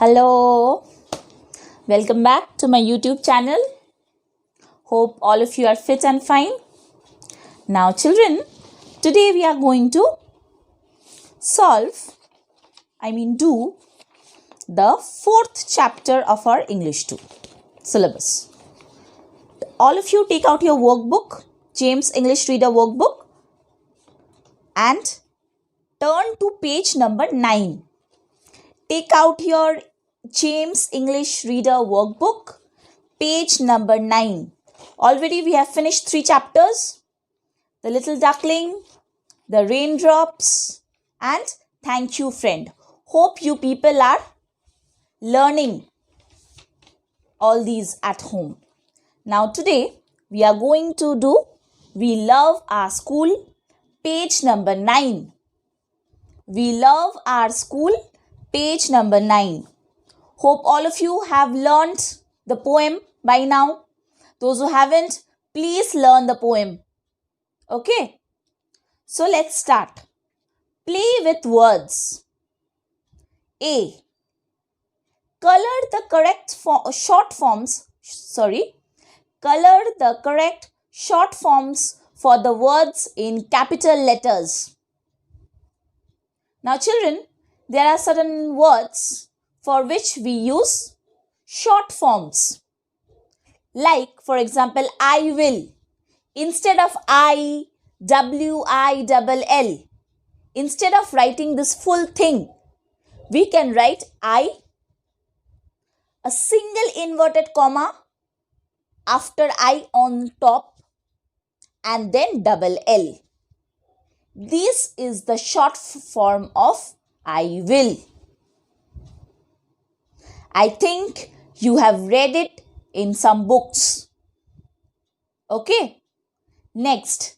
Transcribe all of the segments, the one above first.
Hello, welcome back to my YouTube channel. Hope all of you are fit and fine. Now children, today we are going to do the fourth chapter of our English 2 syllabus. All of you take out your workbook, James English Reader workbook, and turn to page number 9. Take out your James English Reader workbook, page number 9. Already we have finished 3 chapters. The Little Duckling, The Raindrops, and Thank You Friend. Hope you people are learning all these at home. Now today we are going to do We Love Our School, page number 9. We Love Our School, page number 9. Hope all of you have learnt the poem by now. Those who haven't, please learn the poem. Okay? So let's start. Play with words. A. Color the correct short forms for the words in capital letters. Now children, there are certain words for which we use short forms. Like, for example, I will. Instead of I, W-I-L-L. Instead of writing this full thing, we can write I, a single inverted comma after I on top, and then double L. This is the short form of I will. I think you have read it in some books. Okay. Next.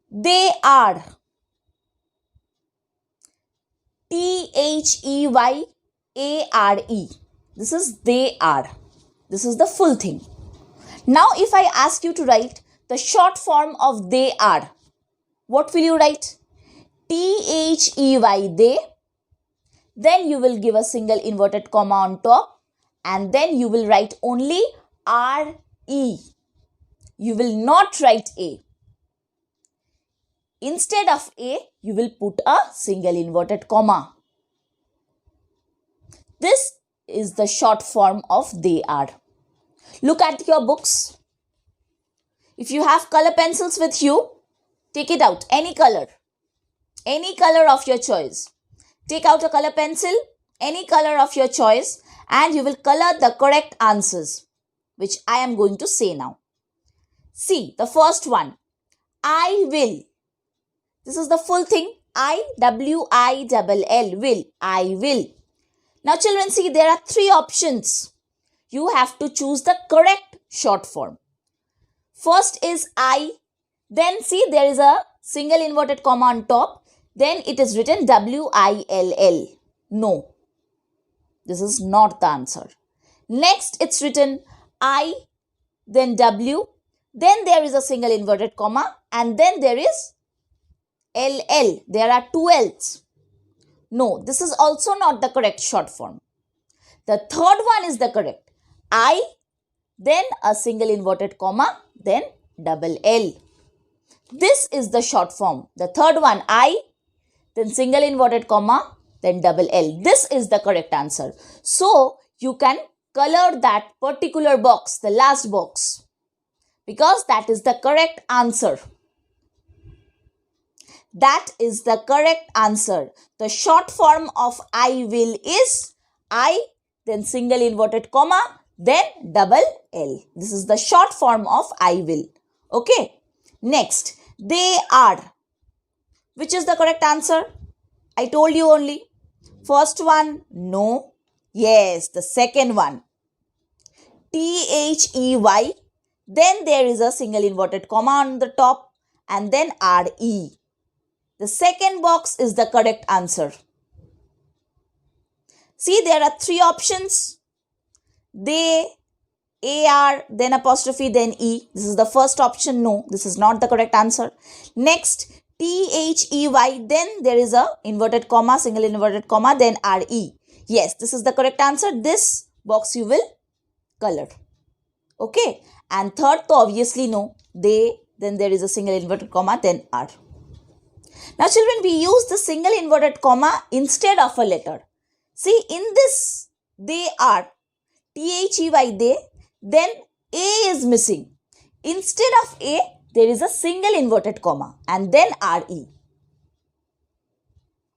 They are. T-H-E-Y-A-R-E. This is they are. This is the full thing. Now if I ask you to write the short form of they are, what will you write? T-H-E-Y, they. Then you will give a single inverted comma on top, and then you will write only R-E. You will not write A. Instead of A, you will put a single inverted comma. This is the short form of they are. Look at your books. If you have color pencils with you, take it out, any color of your choice. Take out a color pencil, any color of your choice, and you will color the correct answers, which I am going to say now. See, the first one, I will. This is the full thing, I-W-I-L-L, will, I will. Now children, see, there are 3 options. You have to choose the correct short form. First is I, then see there is a single inverted comma on top. Then it is written W-I-L-L. No, this is not the answer. Next, it's written I, then W, then there is a single inverted comma, and then there is L-L. There are 2 L's. No, this is also not the correct short form. The third one is the correct. I, then a single inverted comma, then double L. This is the short form. The third one, I, then single inverted comma, then double L. This is the correct answer. So, you can color that particular box, the last box, because that is the correct answer. That is the correct answer. The short form of I will is I, then single inverted comma, then double L. This is the short form of I will. Okay. Next, they are. Which is the correct answer? I told you only. First one, no. Yes, the second one. T-H-E-Y. Then there is a single inverted comma on the top, and then R-E. The second box is the correct answer. See, there are 3 options. They, A-R, then apostrophe, then E. This is the first option. No, this is not the correct answer. Next, T-H-E-Y, then there is a inverted comma, single inverted comma, then R-E. Yes, this is the correct answer. This box you will color. Okay. And third, so obviously no. They, then there is a single inverted comma, then are. Now children, we use the single inverted comma instead of a letter. See, in this, they are, T-H-E-Y, they, then A is missing. Instead of A, there is a single inverted comma and then R-E.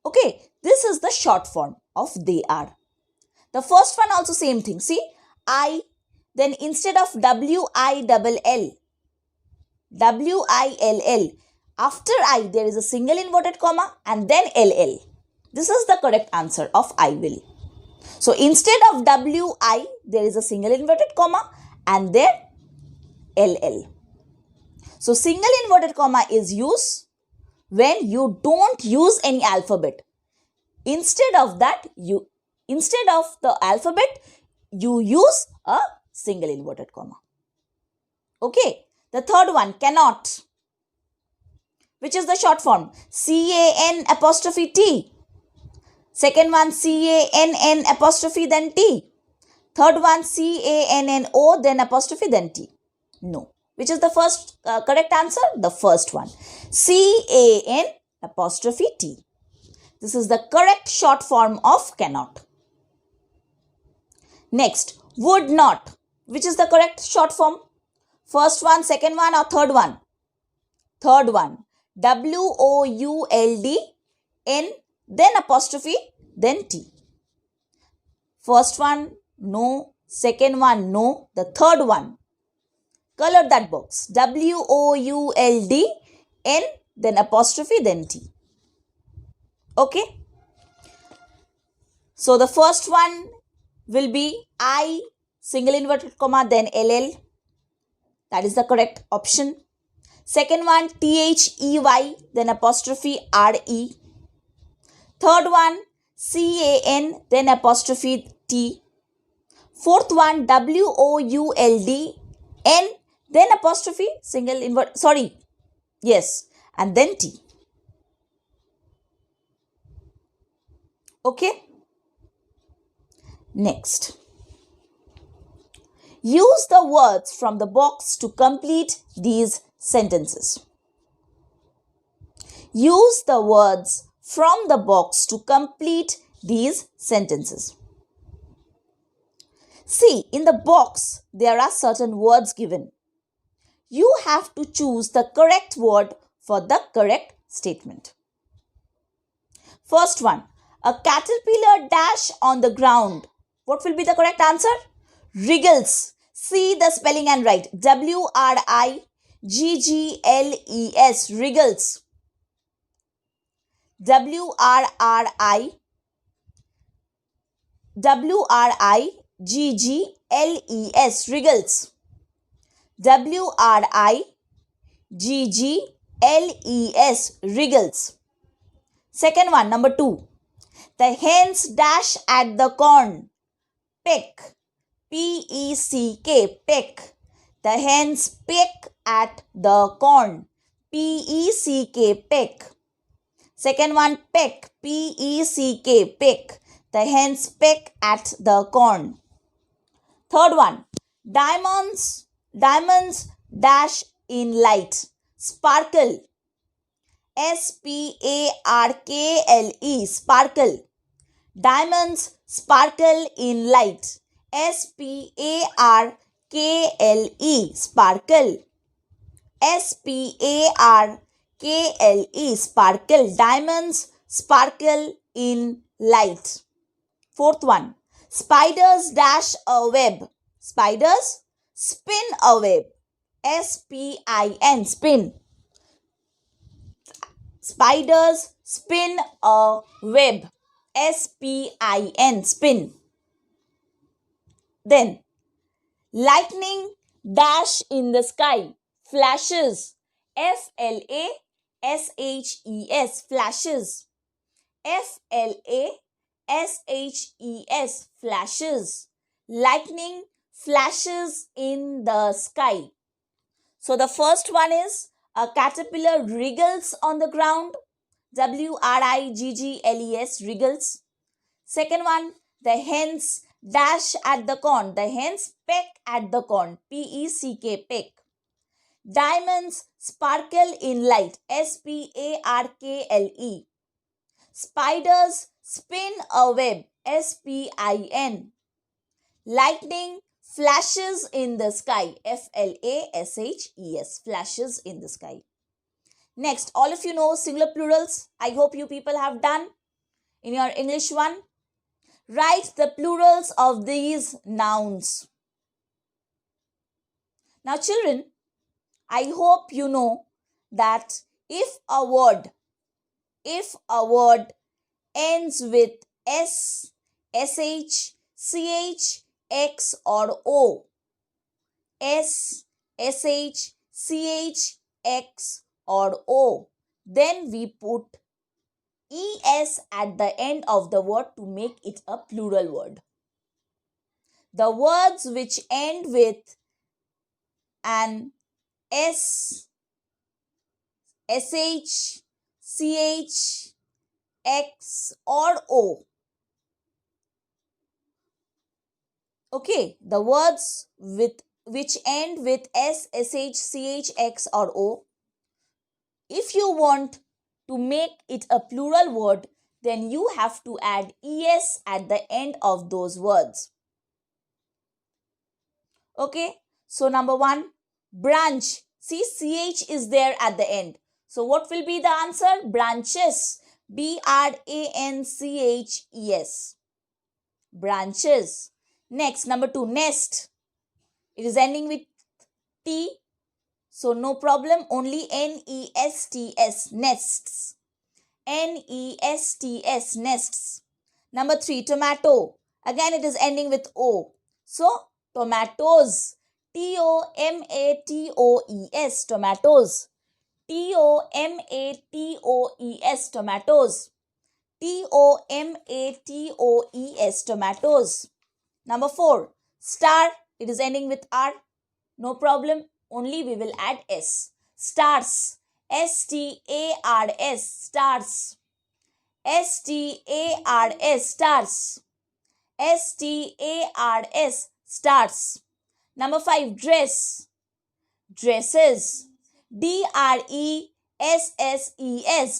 Okay, this is the short form of they are. The first one also same thing. See, I, then instead of W-I-double-L, W-I-L-L, after I there is a single inverted comma and then L-L. This is the correct answer of I will. So instead of W-I, there is a single inverted comma and then L-L. So single inverted comma is used when you don't use any alphabet. Instead of that, instead of the alphabet, you use a single inverted comma. Okay. The third one, cannot, which is the short form, C-A-N apostrophe T. Second one, C-A-N-N apostrophe then T. Third one, C-A-N-N-O then apostrophe then T. No. Which is the first correct answer? The first one. C-A-N apostrophe T. This is the correct short form of cannot. Next, would not, which is the correct short form? First one, second one or third one? Third one. W-O-U-L-D-N then apostrophe then T. First one, no. Second one, no. The third one, color that box. W-O-U-L-D-N then apostrophe then T. Okay. So the first one will be I, single inverted comma, then L-L. That is the correct option. Second one, T-H-E-Y, then apostrophe R-E. Third one, C-A-N, then apostrophe T. Fourth one, W-O-U-L-D-N, then apostrophe, single invert, sorry, yes, and then T. Okay. Next. Use the words from the box to complete these sentences. Use the words from the box to complete these sentences. See, in the box, there are certain words given. You have to choose the correct word for the correct statement. First one, a caterpillar dash on the ground. What will be the correct answer? Wriggles. See the spelling and write. W-R-I-G-G-L-E-S. Wriggles. W-R-I-G-G-L-E-S. Wriggles. W-R-I-G-G-L-E-S. Wriggles. Second one, number 2. The hens dash at the corn. Peck. P-E-C-K. Peck. The hens peck at the corn. P-E-C-K. Peck. Second one, peck. P-E-C-K. Peck. The hens peck at the corn. Third one, diamonds dash in light. Sparkle. S-P-A-R-K-L-E. Sparkle. Diamonds sparkle in light. S-P-A-R-K-L-E. Sparkle. S-P-A-R-K-L-E. Sparkle. Diamonds sparkle in light. Fourth one, spiders dash a web. Spiders spin a web. S-P-I-N. Spin. Spiders spin a web. S-P-I-N. Spin. Then, lightning dash in the sky. Flashes. F-L-A-S-H-E-S. Flashes. F-L-A-S-H-E-S. Flashes. Lightning flashes in the sky. So the first one is a caterpillar wriggles on the ground. W-R-I-G-G-L-E-S. Wriggles. Second one, The hens dash at the corn. The hens peck at the corn. P-E-C-K, peck. Diamonds sparkle in light. S-P-A-R-K-L-E. Spiders spin a web. S-P-I-N. Lightning flashes in the sky. F-L-A-S-H-E-S. Flashes in the sky. Next, all of you know singular plurals. I hope you people have done in your English one. Write the plurals of these nouns. Now children, I hope you know that if a word ends with S, SH, CH, X or O, S, SH, CH, X or O, then we put ES at the end of the word to make it a plural word. The words which end with an S, SH, CH, X or O. Okay, the words which end with S, SH, CH, X or O. If you want to make it a plural word, then you have to add ES at the end of those words. Okay, so number 1, branch. See, CH is there at the end. So what will be the answer? Branches. B-R-A-N-C-H-E-S. Branches. Next, number 2, nest. It is ending with T. So no problem, only N-E-S-T-S, nests. N-E-S-T-S, nests. Number 3, tomato. Again it is ending with O. So tomatoes. T-O-M-A-T-O-E-S, tomatoes. T-O-M-A-T-O-E-S, tomatoes. T-O-M-A-T-O-E-S, tomatoes. Number 4, star. It is ending with R. No problem, only we will add S. Stars. S-T-A-R-S, stars. S-T-A-R-S, stars. S-T-A-R-S, stars. Number 5, dress. Dresses. D-R-E-S-S-E-S,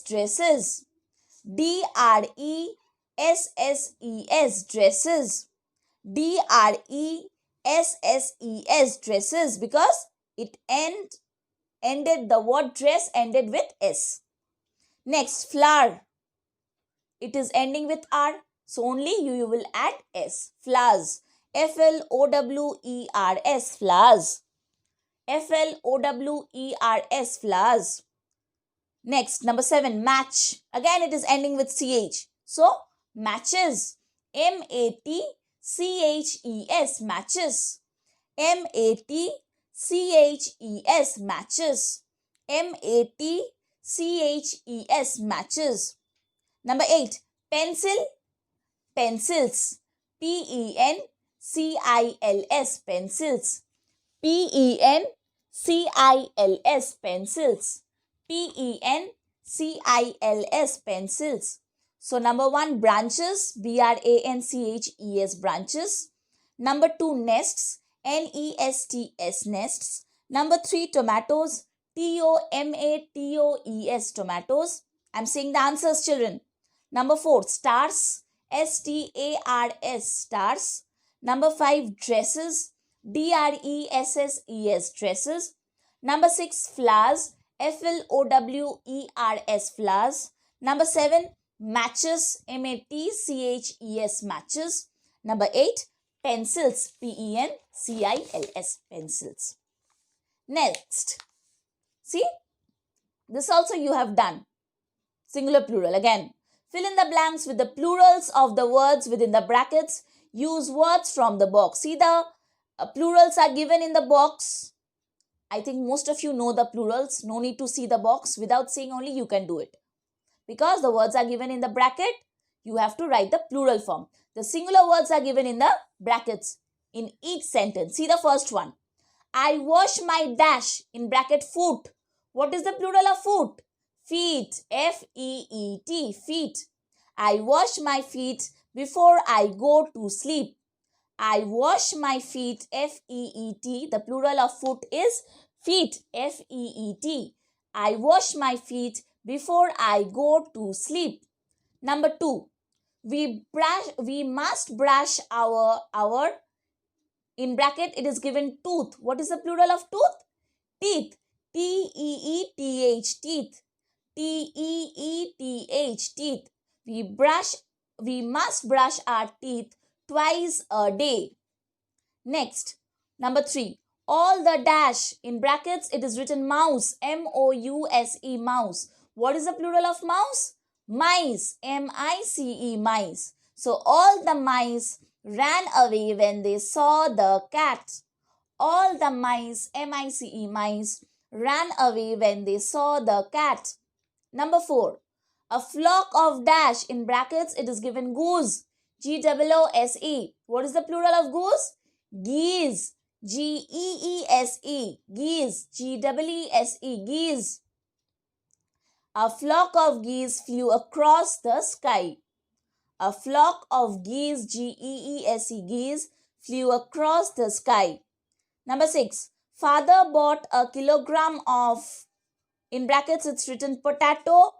dresses. D-R-E-S-S-E-S, dresses. D-R-E-S-S-E-S, dresses, because it ended, the word dress ended with S. Next, flower. It is ending with R, so only you will add S. Flowers. F-L-O-W-E-R-S, flowers. F-L-O-W-E-R-S, flowers. Next, number 7, match. Again, it is ending with CH. So, matches. M-A-T-C-H-E-S, matches. M-A-T-C-H-E-S, matches. M-A-T-C-H-E-S, matches. Number 8, pencil. Pencils. P-E-N-C-I-L-S, pencils. P-E-N-C-I-L-S, pencils. P-E-N-C-I-L-S, pencils. So number 1, branches. B-R-A-N-C-H-E-S, branches. Number 2, nests. N-E-S-T-S, nests. Number 3, tomatoes. T-O-M-A-T-O-E-S, tomatoes. I'm saying the answers, children. Number 4, stars. S-T-A-R-S, stars. Number 5, dresses. D-R-E-S-S-E-S, dresses. Number 6, flowers. F-L-O-W-E-R-S, flowers. Number 7, matches. M-A-T-C-H-E-S, matches. Number 8, pencils. P-E-N-C-I-L-S, pencils. Next, see, this also you have done. Singular, plural. Again, fill in the blanks with the plurals of the words within the brackets. Use words from the box. See, the plurals are given in the box. I think most of you know the plurals. No need to see the box. Without seeing only you can do it. Because the words are given in the bracket, you have to write the plural form. The singular words are given in the brackets in each sentence. See the first one. I wash my dash, in bracket, foot. What is the plural of foot? Feet. F-E-E-T, feet. I wash my feet before I go to sleep. I wash my feet, F-E-E-T. The plural of foot is feet, F-E-E-T. I wash my feet before I go to sleep. Number 2, we must brush our, in bracket it is given tooth. What is the plural of tooth? Teeth, T-E-E-T-H, teeth, T-E-E-T-H, teeth. We must brush our teeth twice a day. Next, number 3, all the dash, in brackets it is written mouse, M-O-U-S-E, mouse. What is the plural of mouse? Mice, M-I-C-E, mice. So all the mice ran away when they saw the cat. All the mice, M-I-C-E, mice, ran away when they saw the cat. Number 4, a flock of dash, in brackets it is given goose, G-O-O-S-E. What is the plural of goose? Geese, G-E-E-S-E, geese, G-E-E-S-E, geese. A flock of geese flew across the sky. A flock of geese, G-E-E-S-E, geese, flew across the sky. Number 6, father bought a kilogram of, in brackets it's written potato,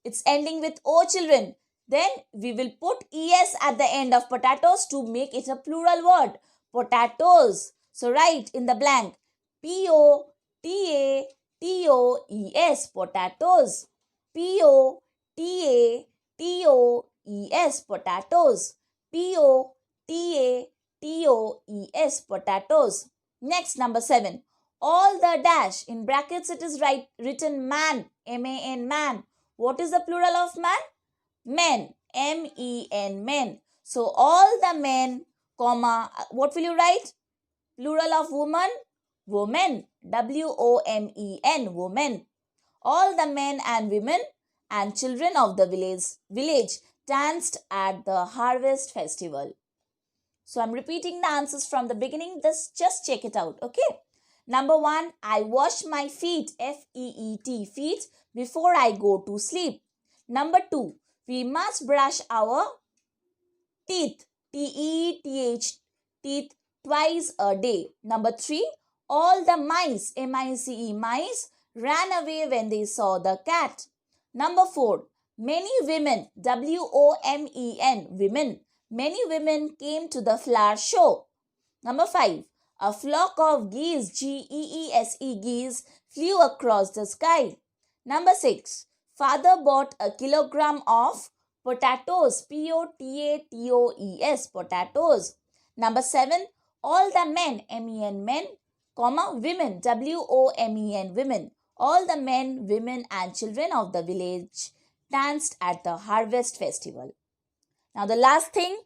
it's ending with O, children. Then we will put es at the end of potatoes to make it a plural word. Potatoes. So write in the blank P-O-T-A-T-O-E-S, potatoes. P-O-T-A-T-O-E-S, potatoes. P-O-T-A-T-O-E-S, potatoes. Next, number 7, all the dash, in brackets it is written man, M-A-N, man. What is the plural of man? Men, M-E-N, men. So all the men, comma, what will you write? Plural of woman? Women, W-O-M-E-N, women. All the men and women and children of the village danced at the harvest festival. So I'm repeating the answers from the beginning. Just check it out, okay? Number 1, I wash my feet, F-E-E-T, feet, before I go to sleep. Number 2, we must brush our teeth, T-E-T-H, teeth, twice a day. Number 3, all the mice, M-I-C-E, mice, ran away when they saw the cat. Number 4, many women, W-O-M-E-N, women. Many women came to the flower show. Number 5, a flock of geese, G-E-E-S-E, geese, flew across the sky. Number 6, father bought a kilogram of potatoes, P-O-T-A-T-O-E-S, potatoes. Number 7, all the men, M-E-N, men, comma, women, W-O-M-E-N, women. All the men, women and children of the village danced at the harvest festival. Now the last thing,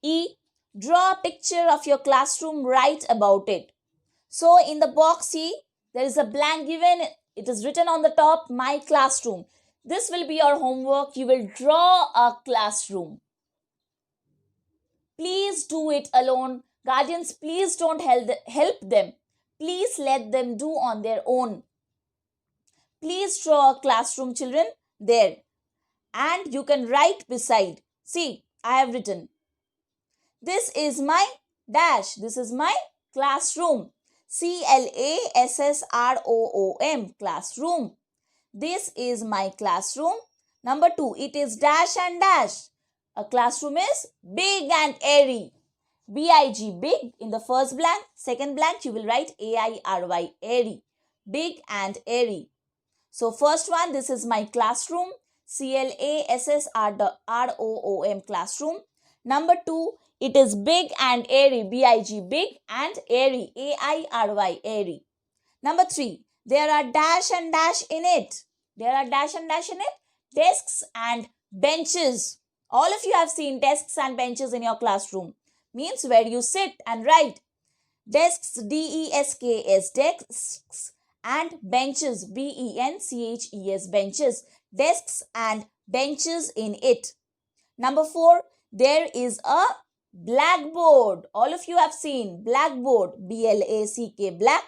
E, draw a picture of your classroom, write about it. So in the box C, there is a blank given. It is written on the top, my classroom. This will be your homework. You will draw a classroom. Please do it alone. Guardians, please don't help them. Please let them do on their own. Please draw a classroom, children, there. And you can write beside. See, I have written, this is my dash. This is my classroom. C-L-A-S-S-R-O-O-M, classroom. This is my classroom. Number 2, it is dash and dash. A classroom is big and airy. B-I-G, big in the first blank. Second blank, you will write A-I-R-Y, airy. Big and airy. So first one, this is my classroom. C-L-A-S-S-R-O-O-M, classroom. Number 2, it is big and airy, B-I-G, big and airy, A-I-R-Y, airy. Number 3, there are dash and dash in it. There are dash and dash in it. Desks and benches. All of you have seen desks and benches in your classroom. Means where you sit and write. Desks, D-E-S-K-S, desks, and benches, B-E-N-C-H-E-S, benches. Desks and benches in it. Number 4, there is a blackboard. All of you have seen blackboard, B-L-A-C-K, black,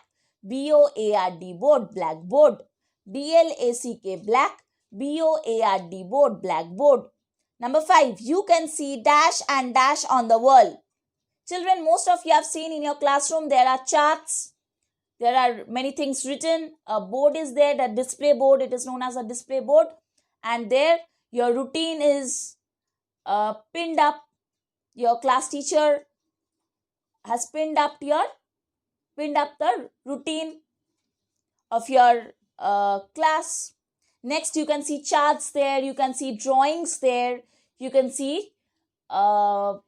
B-O-A-R-D, board, blackboard. B-L-A-C-K, black, B-O-A-R-D, board, blackboard. Number 5, you can see dash and dash on the wall. Children, most of you have seen in your classroom there are charts. There are many things written. A board is there, the display board. It is known as a display board. And there your routine is pinned up. Your class teacher has pinned up the routine of your class. Next, you can see charts there. You can see drawings there. You can see cards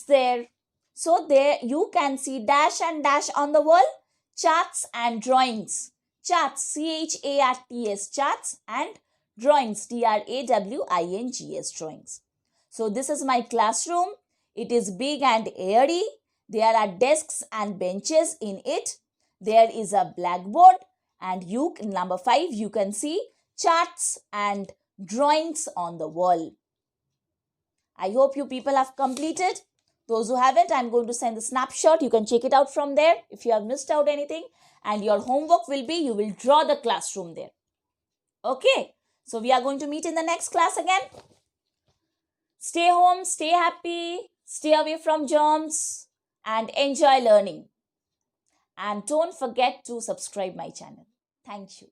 there. So there you can see dash and dash on the wall, charts and drawings. Charts, CHARTS, charts, and drawings, DRAWINGS, drawings. So this is my classroom. It is big and airy. There are desks and benches in it. There is a blackboard, and number 5, you can see charts and drawings on the wall. I hope you people have completed. Those who haven't, I'm going to send the snapshot. You can check it out from there if you have missed out anything. And your homework will be, you will draw the classroom there. Okay. So we are going to meet in the next class again. Stay home, stay happy, stay away from germs, and enjoy learning. And don't forget to subscribe my channel. Thank you.